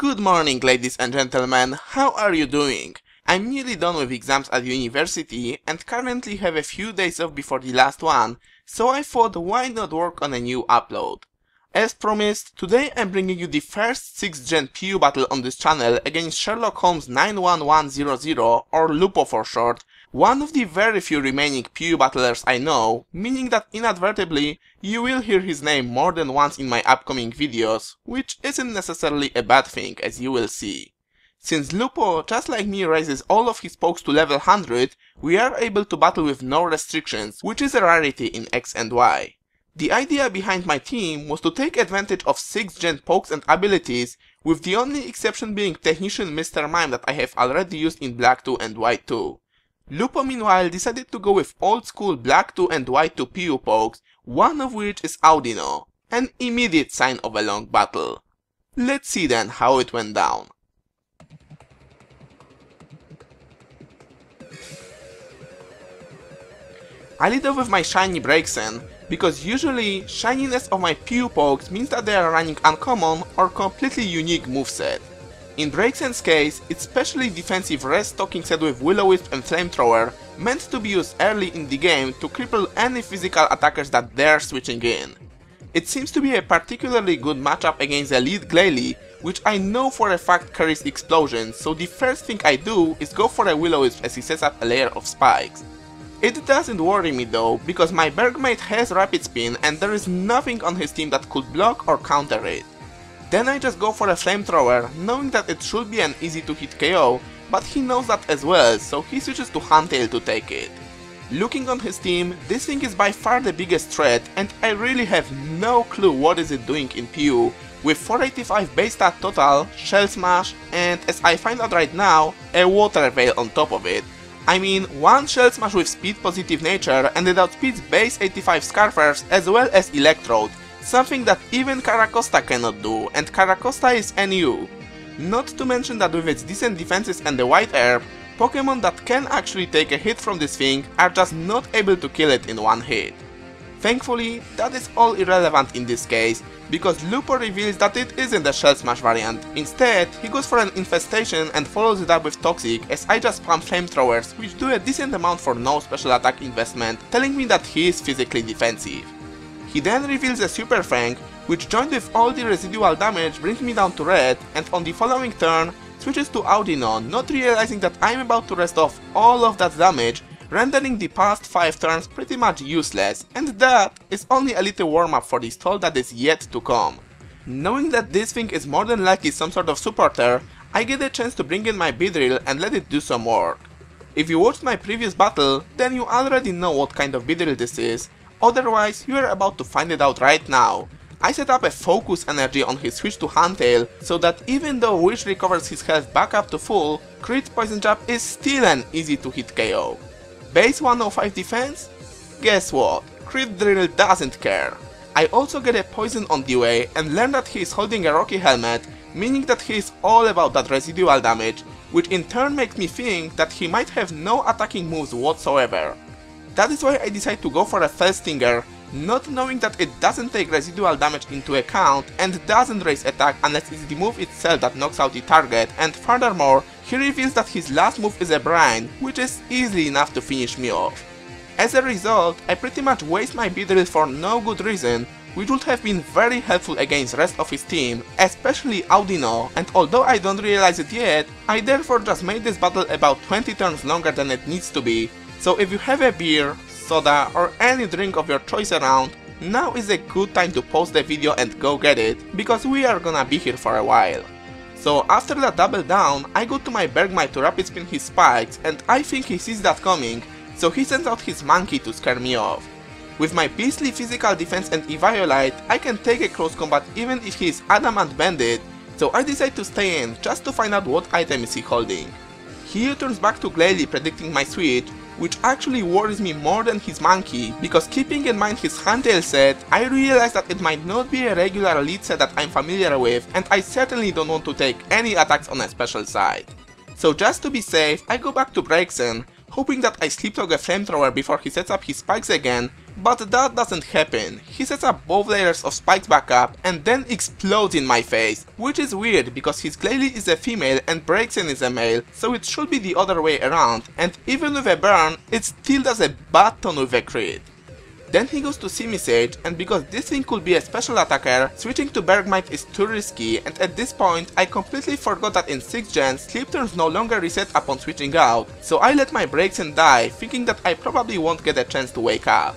Good morning, ladies and gentlemen, how are you doing? I'm nearly done with exams at university and currently have a few days off before the last one, so I thought why not work on a new upload. As promised, today I'm bringing you the first 6th gen PU battle on this channel against SherlockHolmes91100 or Lupo for short, one of the very few remaining PU battlers I know, meaning that inadvertently you will hear his name more than once in my upcoming videos, which isn't necessarily a bad thing as you will see. Since Lupo, just like me, raises all of his pokes to level 100, we are able to battle with no restrictions, which is a rarity in X and Y. The idea behind my team was to take advantage of 6th gen pokes and abilities, with the only exception being Technician Mr. Mime that I have already used in Black 2 and White 2. Lupo meanwhile decided to go with old school Black 2 and White 2 PU pokes, one of which is Audino, an immediate sign of a long battle. Let's see then how it went down. I lead off with my shiny Breaksen, because usually shininess of my PU pokes means that they are running uncommon or completely unique moveset. In Breaksen's case, it's specially defensive res stocking set with Will-O-Wisp and Flamethrower, meant to be used early in the game to cripple any physical attackers that dare switching in. It seems to be a particularly good matchup against the lead Glalie, which I know for a fact carries explosions, so the first thing I do is go for a Will-O-Wisp as he sets up a layer of spikes. It doesn't worry me though, because my Bergmate has Rapid Spin and there is nothing on his team that could block or counter it. Then I just go for a Flamethrower, knowing that it should be an easy to hit KO, but he knows that as well, so he switches to Huntail to take it. Looking on his team, this thing is by far the biggest threat and I really have no clue what is it doing in PU, with 485 base stat total, Shell Smash, and as I find out right now, a Water Veil on top of it. I mean, one Shell Smash with speed positive nature and it outspeeds base 85 Scarfers as well as Electrode, something that even Caracosta cannot do, and Caracosta is NU. Not to mention that with its decent defenses and the White Herb, Pokemon that can actually take a hit from this thing are just not able to kill it in one hit. Thankfully, that is all irrelevant in this case, because Lupo reveals that it isn't a Shell Smash variant. Instead, he goes for an Infestation and follows it up with Toxic as I just spam Flamethrowers, which do a decent amount for no special attack investment, telling me that he is physically defensive. He then reveals a Super Fang, which joined with all the residual damage brings me down to red, and on the following turn switches to Audino, not realizing that I'm about to rest off all of that damage, rendering the past 5 turns pretty much useless, and that is only a little warm up for the stall that is yet to come. Knowing that this thing is more than likely some sort of supporter, I get a chance to bring in my Beedrill and let it do some work. If you watched my previous battle, then you already know what kind of Beedrill this is, otherwise you are about to find it out right now. I set up a Focus energy on his switch to Huntail, so that even though Wish recovers his health back up to full, Crit Poison Jab is still an easy to hit KO. Base 105 defense? Guess what, Crit Drill doesn't care. I also get a poison on the way and learn that he is holding a Rocky Helmet, meaning that he is all about that residual damage, which in turn makes me think that he might have no attacking moves whatsoever. That is why I decide to go for a Fell Stinger, not knowing that it doesn't take residual damage into account and doesn't raise attack unless it's the move itself that knocks out the target, and furthermore, he reveals that his last move is a Brine, which is easily enough to finish me off. As a result, I pretty much waste my Beedrill for no good reason, which would have been very helpful against rest of his team, especially Audino, and although I don't realize it yet, I therefore just made this battle about 20 turns longer than it needs to be, so if you have a beer, soda or any drink of your choice around, now is a good time to pause the video and go get it, because we are gonna be here for a while. So after that double down, I go to my Bergmite to rapid spin his spikes, and I think he sees that coming, so he sends out his monkey to scare me off. With my beastly physical defense and Eviolite, I can take a close combat even if he is Adamant Bandit, so I decide to stay in just to find out what item is he holding. He returns back to Glalie predicting my switch, which actually worries me more than his monkey, because keeping in mind his Huntail set, I realize that it might not be a regular lead set that I'm familiar with, and I certainly don't want to take any attacks on a special side. So just to be safe, I go back to Breaksen, hoping that I sleep talk a Flamethrower before he sets up his spikes again, But that doesn't happen. He sets up both layers of spikes back up and then explodes in my face, which is weird because his Glalie is a female and Braixen is a male, so it should be the other way around, and even with a burn, it still does a bad ton with a crit. Then he goes to Simisage, and because this thing could be a special attacker, switching to Bergmite is too risky, and at this point I completely forgot that in 6th gen, sleep turns no longer reset upon switching out, so I let my Braixen die, thinking that I probably won't get a chance to wake up.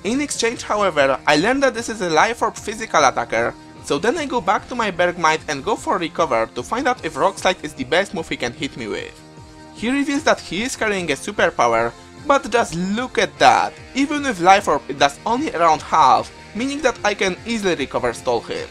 In exchange, however, I learned that this is a Life Orb physical attacker, so then I go back to my Bergmite and go for Recover to find out if Rock Slide is the best move he can hit me with. He reveals that he is carrying a superpower, but just look at that, even with Life Orb it does only around half, meaning that I can easily recover stall him.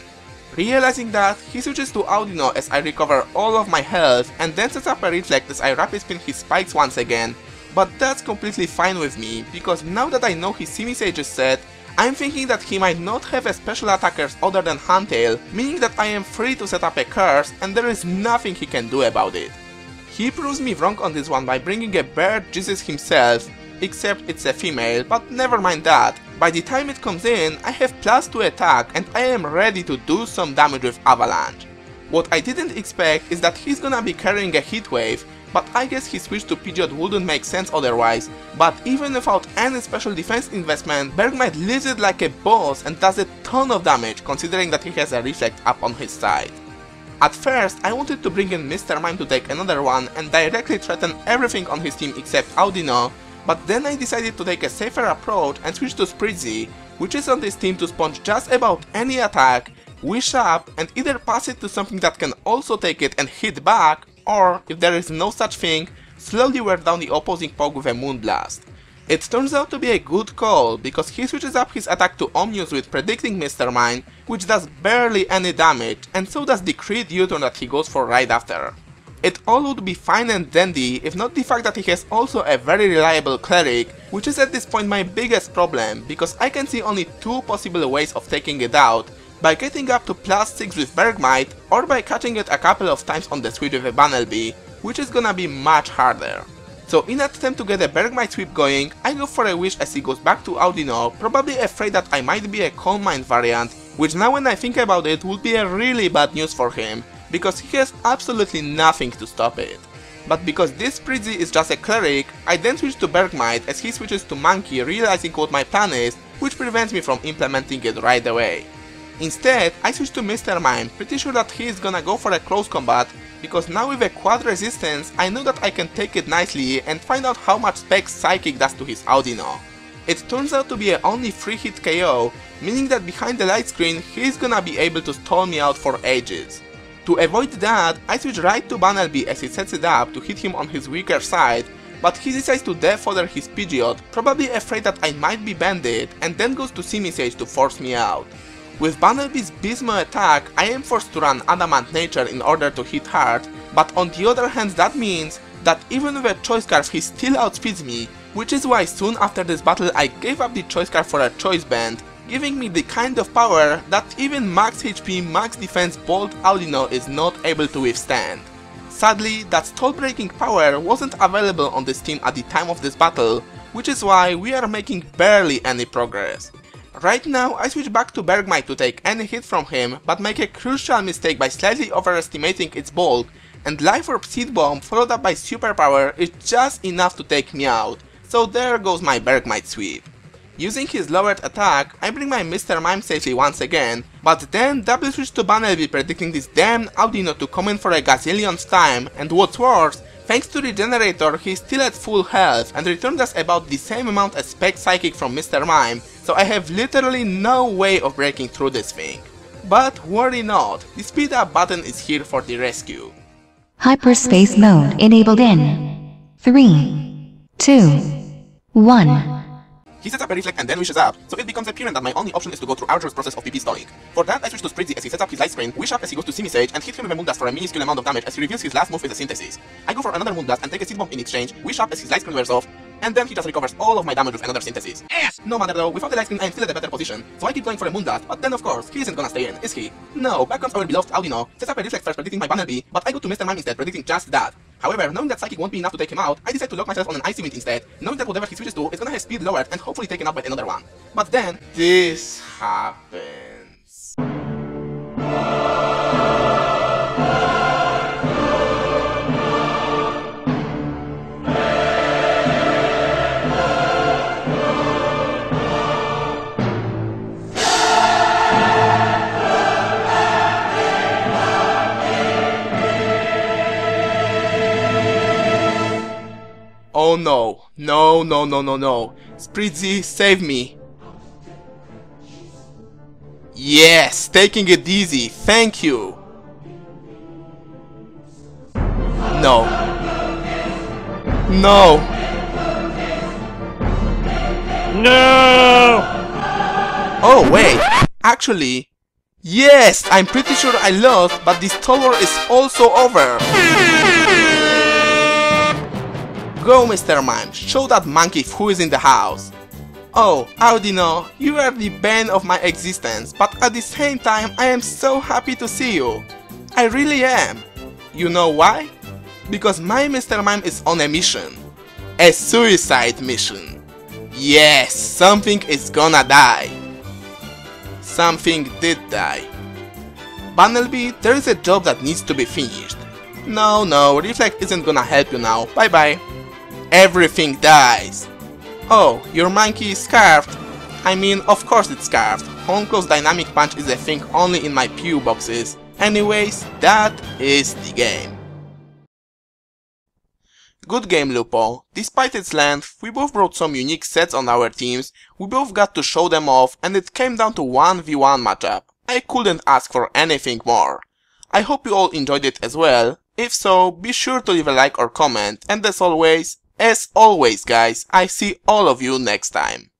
Realizing that, he switches to Audino as I recover all of my health and then sets up a reflect as I rapid spin his spikes once again, but that's completely fine with me, because now that I know his Simisage is set, I'm thinking that he might not have a special attackers other than Handtail, meaning that I am free to set up a curse and there is nothing he can do about it. He proves me wrong on this one by bringing a Bird Jesus himself, except it's a female, but never mind that. By the time it comes in, I have +2 attack and I am ready to do some damage with Avalanche. What I didn't expect is that he's gonna be carrying a Heat Wave, but I guess his switch to Pidgeot wouldn't make sense otherwise, but even without any special defense investment, Bergmite lives it like a boss and does a ton of damage considering that he has a Reflect up on his side. At first, I wanted to bring in Mr. Mime to take another one and directly threaten everything on his team except Audino, but then I decided to take a safer approach and switch to Spritzy, which is on this team to sponge just about any attack, wish up, and either pass it to something that can also take it and hit back, or, if there is no such thing, slowly wear down the opposing Pog with a Moonblast. It turns out to be a good call, because he switches up his attack to Omnius with Predicting Mr. Mime, which does barely any damage, and so does the crit U-turn that he goes for right after. It all would be fine and dandy if not the fact that he has also a very reliable Cleric, which is at this point my biggest problem, because I can see only 2 possible ways of taking it out, by getting up to +6 with Bergmite, or by catching it a couple of times on the switch with a Bunnelby, which is gonna be much harder. So in an attempt to get a Bergmite sweep going, I go for a wish as he goes back to Audino, probably afraid that I might be a Calm Mind variant, which now when I think about it would be a really bad news for him, because he has absolutely nothing to stop it. But because this Spritzy is just a Cleric, I then switch to Bergmite as he switches to Monkey, realizing what my plan is, which prevents me from implementing it right away. Instead, I switch to Mr. Mime, pretty sure that he is gonna go for a close combat, because now with a quad resistance, I know that I can take it nicely and find out how much Specs Psychic does to his Audino. It turns out to be a only 3-hit KO, meaning that behind the light screen, he is gonna be able to stall me out for ages. To avoid that, I switch right to Bunnelby as he sets it up to hit him on his weaker side, but he decides to defodder his Pidgeot, probably afraid that I might be banded, and then goes to Simisage to force me out. With Bunnelby's Bismo attack, I am forced to run Adamant Nature in order to hit hard, but on the other hand that means that even with a Choice Scarf he still outspeeds me, which is why soon after this battle I gave up the Choice Scarf for a Choice Band, giving me the kind of power that even max HP, max defense Bolt Audino is not able to withstand. Sadly, that stall breaking power wasn't available on this team at the time of this battle, which is why we are making barely any progress. Right now, I switch back to Bergmite to take any hit from him, but make a crucial mistake by slightly overestimating its bulk, and Life Orb Seed Bomb followed up by Superpower is just enough to take me out, so there goes my Bergmite sweep. Using his lowered attack, I bring my Mr. Mime safely once again, but then double switch to Bunnelby predicting this damn Audino to come in for a gazillionth time, and what's worse, thanks to Regenerator, he's still at full health and returned us about the same amount as Spec Psychic from Mr. Mime, so I have literally no way of breaking through this thing. But worry not, the speed up button is here for the rescue. Hyperspace mode enabled in 3, 2, 1. He sets up a reflect and then wishes up, so it becomes apparent that my only option is to go through arduous process of PP stalling. For that, I switch to Spritzy as he sets up his light screen, wish up as he goes to Simisage, and hit him with a Moonblast for a minuscule amount of damage as he reveals his last move with a Synthesis. I go for another Moonblast and take a Seed Bomb in exchange, wish up as his light screen wears off, and then he just recovers all of my damage with another Synthesis. Yes! No matter though, without the light screen I am still at a better position, so I keep going for a Moonblast, but then of course, he isn't gonna stay in, is he? No, back comes our beloved Audino, sets up a reflect first predicting my Bunnelby, but I go to Mr. Mime instead predicting just that. However, knowing that Psychic won't be enough to take him out, I decided to lock myself on an Icy Wind instead, knowing that whatever he switches to is gonna have speed lowered and hopefully taken out by another one. But then, this happens. Oh no, no. Spritzy, save me. Yes, taking it easy, thank you. No. No. No! Oh wait, actually, yes, I'm pretty sure I lost, but this tower is also over. Go, Mr. Mime, show that monkey who is in the house. Oh, Audino, you are the bane of my existence, but at the same time I am so happy to see you. I really am. You know why? Because my Mr. Mime is on a mission. A suicide mission. Yes, something is gonna die. Something did die. Bunnelby, there is a job that needs to be finished. No, Reflect isn't gonna help you now, bye bye. Everything dies. Oh, your monkey is scarfed. I mean, of course it's scarfed. Home Close Dynamic Punch is a thing only in my PU boxes. Anyways, that is the game. Good game, Lupo. Despite its length, we both brought some unique sets on our teams, we both got to show them off, and it came down to 1v1 matchup. I couldn't ask for anything more. I hope you all enjoyed it as well. If so, be sure to leave a like or comment, and as always guys, I see all of you next time.